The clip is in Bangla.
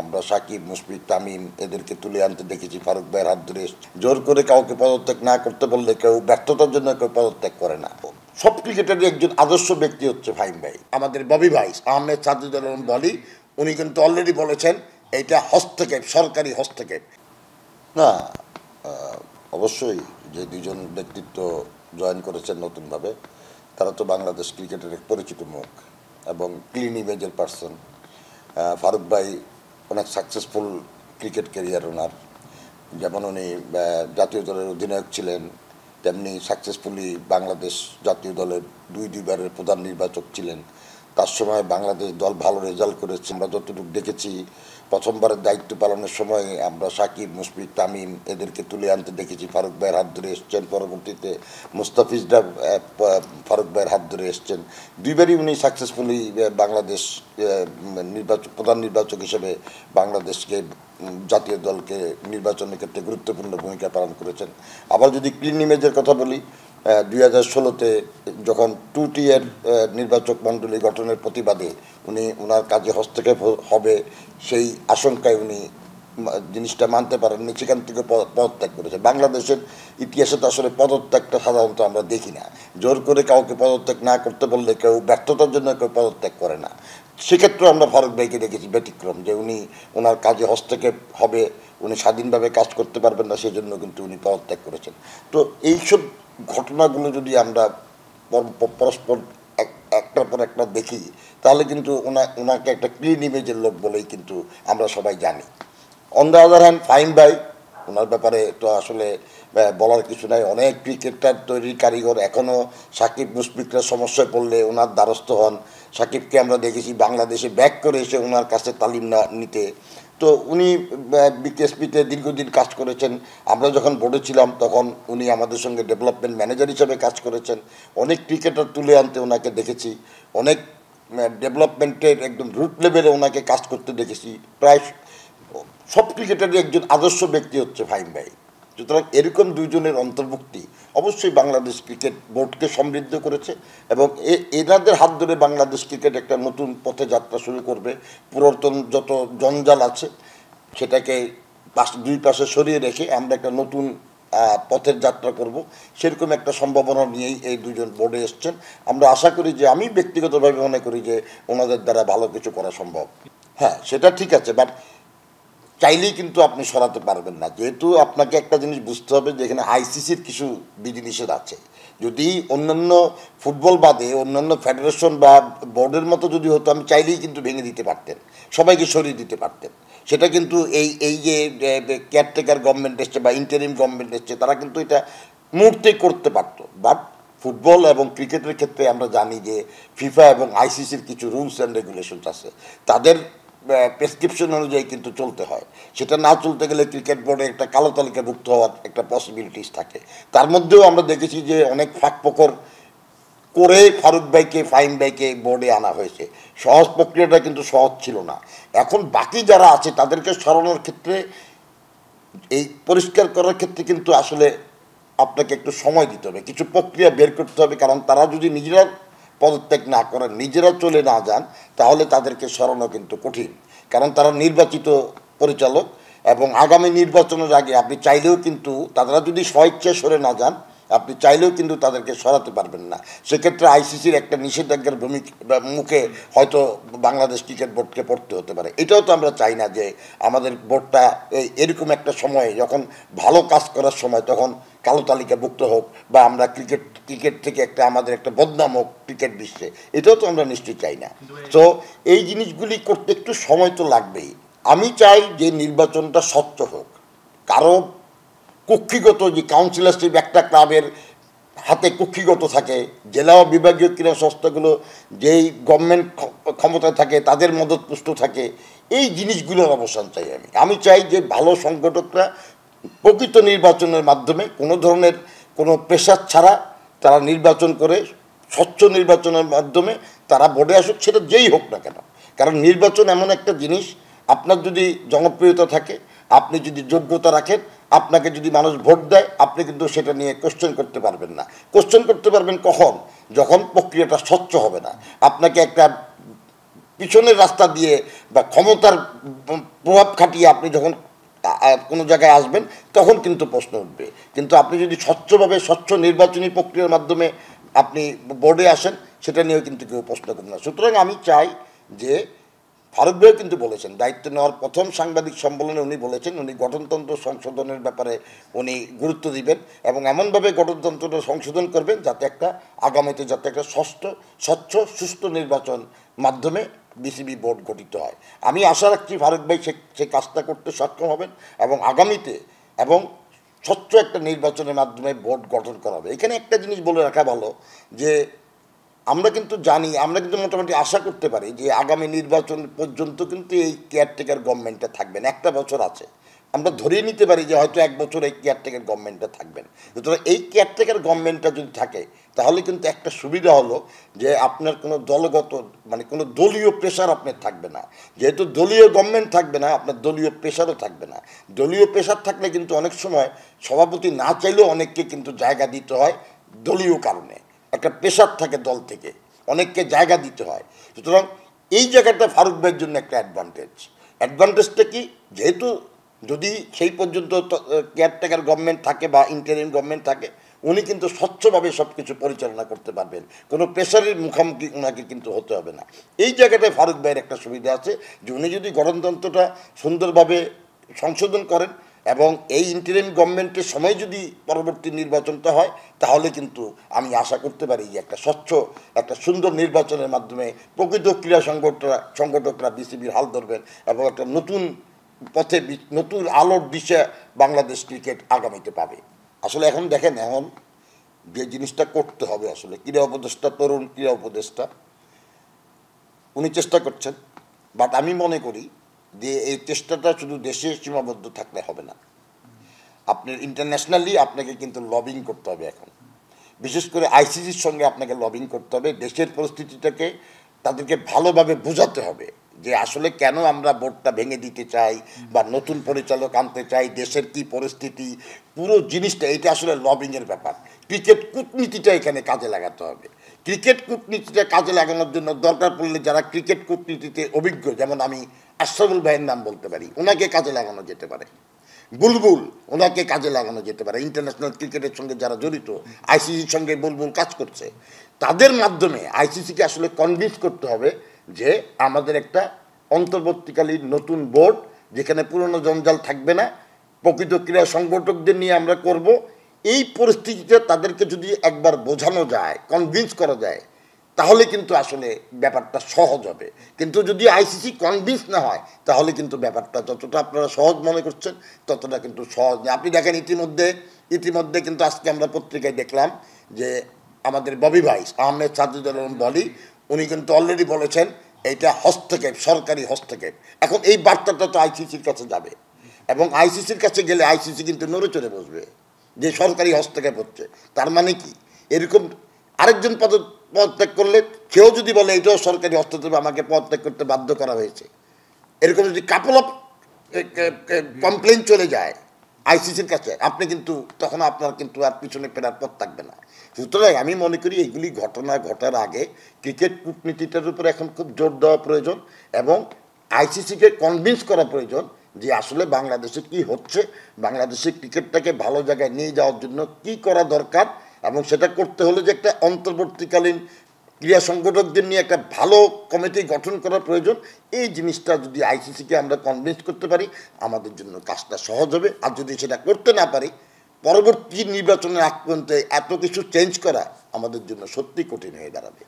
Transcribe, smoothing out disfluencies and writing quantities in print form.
আমরা সাকিব, মুশফিক, তামিম এদেরকে তুলে আনতে দেখেছি ফারুক ভাইয়ের হাত ধরে। জোর করে কাউকে পদত্যাগ না করতে বললে কেউ ব্যর্থতার জন্য কেউ পদত্যাগ করে না। সব ক্রিকেটারই একজন আদর্শ ব্যক্তি হচ্ছে ফাহিম ভাই, আমাদের ববি ভাই আহমেদ সাজিদুল আলম বলি, উনি কিন্তু অলরেডি বলেছেন এইটা হস্তক্ষেপ, সরকারি হস্তক্ষেপ না। অবশ্যই যে দুজন ব্যক্তিত্ব জয়েন করেছেন নতুনভাবে, তারা তো বাংলাদেশ ক্রিকেটের এক পরিচিত মুখ এবং ক্লিন ইমেজের পার্সন। ফারুক ভাই অনেক সাকসেসফুল ক্রিকেট ক্যারিয়ার ওনার, যেমন উনি জাতীয় দলের অধিনায়ক ছিলেন, তেমনি সাকসেসফুলি বাংলাদেশ জাতীয় দলের দুইবারের প্রধান নির্বাচক ছিলেন। তার সময় বাংলাদেশ দল ভালো রেজাল্ট করেছে। আমরা যতটুকু দেখেছি প্রথমবারের দায়িত্ব পালনের সময় আমরা সাকিব, মুশফিক, তামিম এদেরকে তুলে আনতে দেখেছি, ফারুক ভাইয়ের হাত ধরে এসছেন। পরবর্তীতে মুস্তাফিজরা ফারুক ভাইয়ের হাত ধরে এসছেন। দুইবারই উনি সাকসেসফুলি বাংলাদেশ প্রধান নির্বাচক হিসেবে বাংলাদেশকে, জাতীয় দলকে নির্বাচনের ক্ষেত্রে গুরুত্বপূর্ণ ভূমিকা পালন করেছেন। আবার যদি ক্লিন ইমেজের কথা বলি, 2016-তে যখন 2-tier নির্বাচক মণ্ডলী গঠনের প্রতিবাদে উনি ওনার কাজে হস্তক্ষেপ হবে সেই আশঙ্কায় উনি জিনিসটা মানতে পারেননি, সেখান থেকে পদত্যাগ করেছে। বাংলাদেশের ইতিহাসে তো আসলে পদত্যাগটা সাধারণত আমরা দেখি না। জোর করে কাউকে পদত্যাগ না করতে বললে কেউ ব্যর্থতার জন্য কেউ পদত্যাগ করে না। সেক্ষেত্রে আমরা ফারুক ভাইকে দেখেছি ব্যতিক্রম, যে উনি ওনার কাজে হস্তক্ষেপ হবে, উনি স্বাধীনভাবে কাজ করতে পারবেন না, সেই জন্য কিন্তু উনি পদত্যাগ করেছেন। তো এইসব ঘটনাগুলো যদি আমরা পরস্পর একটার পর একটা দেখি, তাহলে কিন্তু ওনাকে একটা ক্লিন ইমেজের লোক বলেই কিন্তু আমরা সবাই জানি। On the other hand Fahim ভাই, ওনার ব্যাপারে তো আসলে বলার কিছু নাই। অনেক ক্রিকেটার তৈরির কারিগর, এখনও সাকিব, মুশফিকরা সমস্যায় পড়লে ওনার দ্বারস্থ হন। সাকিবকে আমরা দেখেছি বাংলাদেশে ব্যাক করে এসে ওনার কাছে তালিম নিতে। তো উনি বিকেএসপিতে দীর্ঘদিন কাজ করেছেন। আমরা যখন বোর্ডে ছিলাম তখন উনি আমাদের সঙ্গে ডেভেলপমেন্ট ম্যানেজার হিসেবে কাজ করেছেন। অনেক ক্রিকেটার তুলে আনতে ওনাকে দেখেছি, অনেক ডেভেলপমেন্টের একদম রুট লেভেলে ওনাকে কাজ করতে দেখেছি। প্রায় সব ক্রিকেটারই একজন আদর্শ ব্যক্তি হচ্ছে ফাহিম ভাই। সুতরাং এরকম দুইজনের অন্তর্ভুক্তি অবশ্যই বাংলাদেশ ক্রিকেট বোর্ডকে সমৃদ্ধ করেছে এবং এনাদের হাত ধরে বাংলাদেশ ক্রিকেট একটা নতুন পথে যাত্রা শুরু করবে। পুরাতন যত জঞ্জাল আছে সেটাকে দুই পাশে সরিয়ে রেখে আমরা একটা নতুন পথের যাত্রা করব, সেরকম একটা সম্ভাবনা নিয়েই এই দুজন বোর্ডে এসছেন। আমরা আশা করি যে, আমি ব্যক্তিগতভাবে মনে করি যে ওনাদের দ্বারা ভালো কিছু করা সম্ভব। হ্যাঁ, সেটা ঠিক আছে, বাট চাইলেই কিন্তু আপনি সরাতে পারবেন না। যেহেতু আপনাকে একটা জিনিস বুঝতে হবে যে এখানে আইসিসির কিছু বিধিনিষেধ আছে। যদি অন্যান্য ফুটবল বাদে অন্যান্য ফেডারেশন বা বোর্ডের মতো যদি হতো, আমি চাইলেই কিন্তু ভেঙে দিতে পারতেন, সবাইকে সরিয়ে দিতে পারতেন। সেটা কিন্তু এই যে কেয়ারটেকার গভর্নমেন্ট এসছে বা ইন্টারিম গভর্নমেন্ট এসছে, তারা কিন্তু এটা মুহূর্তেই করতে পারতো। বাট ফুটবল এবং ক্রিকেটের ক্ষেত্রে আমরা জানি যে ফিফা এবং আইসিসির কিছু রুলস অ্যান্ড রেগুলেশনস আছে, তাদের প্রেসক্রিপশন অনুযায়ী কিন্তু চলতে হয়। সেটা না চলতে গেলে ক্রিকেট বোর্ডে একটা কালো তালিকাভুক্ত হওয়ার একটা পসিবিলিটিস থাকে। তার মধ্যেও আমরা দেখেছি যে অনেক ফাঁকফোকর করে ফারুক ভাইকে, ফাহিম ভাইকে বোর্ডে আনা হয়েছে। সহজ প্রক্রিয়াটা কিন্তু সহজ ছিল না। এখন বাকি যারা আছে তাদেরকে সরানোর ক্ষেত্রে, এই পরিষ্কার করার ক্ষেত্রে কিন্তু আসলে আপনাকে একটু সময় দিতে হবে, কিছু প্রক্রিয়া বের করতে হবে। কারণ তারা যদি নিজেরা পদত্যাগ না করেন, নিজেরা চলে না যান, তাহলে তাদেরকে সরানো কিন্তু কঠিন। কারণ তারা নির্বাচিত পরিচালক এবং আগামী নির্বাচনের আগে আপনি চাইলেও কিন্তু, তারা যদি স্বইচ্ছায় সরে না যান, আপনি চাইলেও কিন্তু তাদেরকে সরাতে পারবেন না। সেক্ষেত্রে আইসিসির একটা নিষেধাজ্ঞার মুখে হয়তো বাংলাদেশ ক্রিকেট বোর্ডকে পড়তে হতে পারে। এটাও তো আমরা চাই না যে আমাদের বোর্ডটা এরকম একটা সময়ে, যখন ভালো কাজ করার সময়, তখন কালো তালিকাভুক্ত হোক বা আমরা ক্রিকেট থেকে একটা আমাদের একটা বদনাম হোক ক্রিকেট বিশ্বে। এটাও তো আমরা নিশ্চয়ই চাই না। তো এই জিনিসগুলি করতে একটু সময় তো লাগবেই। আমি চাই যে নির্বাচনটা স্বচ্ছ হোক। কারো কক্ষিগত যে কাউন্সিলরশিপ একটা ক্লাবের হাতে কক্ষিগত থাকে, জেলা ও বিভাগীয় ক্রীড়া সংস্থাগুলো যেই গভর্নমেন্ট ক্ষমতায় থাকে তাদের মদতপুষ্ট থাকে, এই জিনিসগুলোর অবসান চাই। আমি চাই যে ভালো সংগঠকরা প্রকৃত নির্বাচনের মাধ্যমে কোনো ধরনের কোনো প্রেশার ছাড়া তারা নির্বাচন করে, স্বচ্ছ নির্বাচনের মাধ্যমে তারা বোর্ডে আসুক, সেটা যেই হোক না কেন। কারণ নির্বাচন এমন একটা জিনিস, আপনার যদি জনপ্রিয়তা থাকে, আপনি যদি যোগ্যতা রাখেন, আপনাকে যদি মানুষ ভোট দেয়, আপনি কিন্তু সেটা নিয়ে কোশ্চেন করতে পারবেন না। কোশ্চেন করতে পারবেন কখন? যখন প্রক্রিয়াটা স্বচ্ছ হবে না। আপনাকে একটা পিছনের রাস্তা দিয়ে বা ক্ষমতার প্রভাব খাটিয়ে আপনি যখন কোনো জায়গায় আসবেন তখন কিন্তু প্রশ্ন উঠবে। কিন্তু আপনি যদি স্বচ্ছভাবে স্বচ্ছ নির্বাচনী প্রক্রিয়ার মাধ্যমে আপনি বোর্ডে আসেন, সেটা নিয়েও কিন্তু কেউ প্রশ্ন করবে না। সুতরাং আমি চাই যে ফারুক ভাইও কিন্তু বলেছেন, দায়িত্ব নেওয়ার প্রথম সাংবাদিক সম্মেলনে উনি বলেছেন উনি গঠনতন্ত্র সংশোধনের ব্যাপারে উনি গুরুত্ব দিবেন এবং এমনভাবে গঠনতন্ত্রটা সংশোধন করবেন যাতে আগামীতে একটা স্বচ্ছ সুষ্ঠু নির্বাচন মাধ্যমে বিসিবি বোর্ড গঠিত হয়। আমি আশা রাখছি ফারুক ভাই সে কাজটা করতে সক্ষম হবেন এবং আগামীতে এবং স্বচ্ছ একটা নির্বাচনের মাধ্যমে বোর্ড গঠন করা হবে। এখানে একটা জিনিস বলে রাখা ভালো যে আমরা কিন্তু মোটামুটি আশা করতে পারি যে আগামী নির্বাচন পর্যন্ত কিন্তু এই কেয়ারটেকার গভর্নমেন্টটা থাকবেন। একটা বছর আছে, আমরা ধরিয়ে নিতে পারি যে হয়তো এক বছর এই কেয়ারটেকার গভর্নমেন্টটা থাকবেন। সুতরাং এই কেয়ারটেকার গভর্নমেন্টটা যদি থাকে তাহলে কিন্তু একটা সুবিধা হলো যে আপনার কোনো দলগত কোনো দলীয় প্রেশার আপনার থাকবে না। যেহেতু দলীয় গভর্নমেন্ট থাকবে না, আপনার দলীয় প্রেশারও থাকবে না। দলীয় প্রেশার থাকলে কিন্তু অনেক সময় সভাপতি না চাইলেও অনেককে কিন্তু জায়গা দিতে হয় দলীয় কারণে, একটা প্রেশার থাকে দল থেকে, অনেককে জায়গা দিতে হয়। সুতরাং এই জায়গাটা ফারুক ভাইয়ের জন্য একটা অ্যাডভান্টেজটা কি, যেহেতু যদি সেই পর্যন্ত কেয়ারটেকার গভর্নমেন্ট থাকে বা ইন্টারিম গভর্নমেন্ট থাকে, উনি কিন্তু স্বচ্ছভাবে সব কিছু পরিচালনা করতে পারবেন, কোনো প্রেশারের মুখোমুখি ওনাকে কিন্তু হতে হবে না। এই জায়গাটায় ফারুক ভাইয়ের একটা সুবিধা আছে যে উনি যদি গণতন্ত্রটা সুন্দরভাবে সংশোধন করেন এবং এই ইন্টারিম গভর্নমেন্টের সময় যদি পরবর্তী নির্বাচনটা হয় তাহলে কিন্তু আমি আশা করতে পারি যে একটা সুন্দর নির্বাচনের মাধ্যমে প্রকৃত ক্রীড়া সংগঠকরা বিসিবির হাল ধরবেন এবং একটা নতুন পথে নতুন আলোর দিশা বাংলাদেশ ক্রিকেট আগামীতে পাবে। আসলে এখন দেখেন, এখন যে জিনিসটা করতে হবে, আসলে তরুণ ক্রীড়া উপদেষ্টা উনি চেষ্টা করছেন, বাট আমি মনে করি যে এই চেষ্টাটা শুধু দেশে সীমাবদ্ধ থাকলে হবে না। আপনার ইন্টারন্যাশনালি আপনাকে কিন্তু লবিং করতে হবে। এখন বিশেষ করে আইসিসির সঙ্গে আপনাকে লবিং করতে হবে, দেশের পরিস্থিতিটাকে তাদেরকে ভালোভাবে বোঝাতে হবে যে আসলে কেন আমরা বোর্ডটা ভেঙে দিতে চাই বা নতুন পরিচালক আনতে চাই, দেশের কি পরিস্থিতি, পুরো জিনিসটা এটা আসলে লবিংয়ের ব্যাপার। ক্রিকেট কূটনীতিটা এখানে কাজে লাগাতে হবে। ক্রিকেট কূটনীতিটা কাজে লাগানোর জন্য দরকার পড়লে যারা ক্রিকেট কূটনীতিতে অভিজ্ঞ, যেমন আমি আশরাফুল ভাইয়ের নাম বলতে পারি, ওনাকে কাজে লাগানো যেতে পারে। বুলবুল, ওনাকে কাজে লাগানো যেতে পারে। ইন্টারন্যাশনাল ক্রিকেটের সঙ্গে যারা জড়িত, আইসিসির সঙ্গে বুলবুল কাজ করছে, তাদের মাধ্যমে আইসিসিকে আসলে কনভিন্স করতে হবে যে আমাদের একটা অন্তর্বর্তীকালীন নতুন বোর্ড যেখানে পুরনো জঞ্জাল থাকবে না, প্রকৃত ক্রীড়া সংগঠকদের নিয়ে আমরা করব। এই পরিস্থিতিতে তাদেরকে যদি একবার বোঝানো যায়, কনভিন্স করা যায়, তাহলে কিন্তু আসলে ব্যাপারটা সহজ হবে। কিন্তু যদি আইসিসি কনভিন্স না হয় তাহলে কিন্তু ব্যাপারটা যতটা আপনারা সহজ মনে করছেন ততটা কিন্তু সহজ না। আপনি দেখেন ইতিমধ্যে কিন্তু আজকে আমরা পত্রিকায় দেখলাম যে আমাদের ববি ভাই আহমেদ সাজিদুল আলম বলি, উনি কিন্তু অলরেডি বলেছেন এইটা হস্তক্ষেপ, সরকারি হস্তক্ষেপ। এখন এই বার্তাটা তো আইসিসির কাছে যাবে এবং আইসিসির কাছে গেলে আইসিসি কিন্তু নড়ে চড়ে বসবে যে সরকারি হস্তক্ষেপ হচ্ছে। তার মানে কি, এরকম আরেকজন পদত্যাগ করলে কেউ যদি বলে এটাও সরকারি হস্তক্ষেপ, আমাকে পদত্যাগ করতে বাধ্য করা হয়েছে, এরকম যদি কাপল অফ কমপ্লেন চলে যায় আইসিসির কাছে, আপনি কিন্তু তখন আপনার কিন্তু আর পিছনে ফেরার পথ থাকবে না। সুতরাং আমি মনে করি এইগুলি ঘটনা ঘটার আগে ক্রিকেট কূটনীতিটার উপরে এখন খুব জোর দেওয়া প্রয়োজন এবং আইসিসিকে কনভিন্স করা প্রয়োজন যে আসলে বাংলাদেশে কি হচ্ছে, বাংলাদেশের ক্রিকেটটাকে ভালো জায়গায় নিয়ে যাওয়ার জন্য কি করা দরকার এবং সেটা করতে হলে যে একটা অন্তর্বর্তীকালীন ক্রীড়া সংগঠকদের নিয়ে একটা ভালো কমিটি গঠন করা প্রয়োজন। এই জিনিসটা যদি আইসিসিকে আমরা কনভিন্স করতে পারি আমাদের জন্য কাজটা সহজ হবে। আর যদি সেটা করতে না পারি, পরবর্তী নির্বাচনের আগ পর্যন্ত এত কিছু চেঞ্জ করা আমাদের জন্য সত্যি কঠিন হয়ে দাঁড়াবে।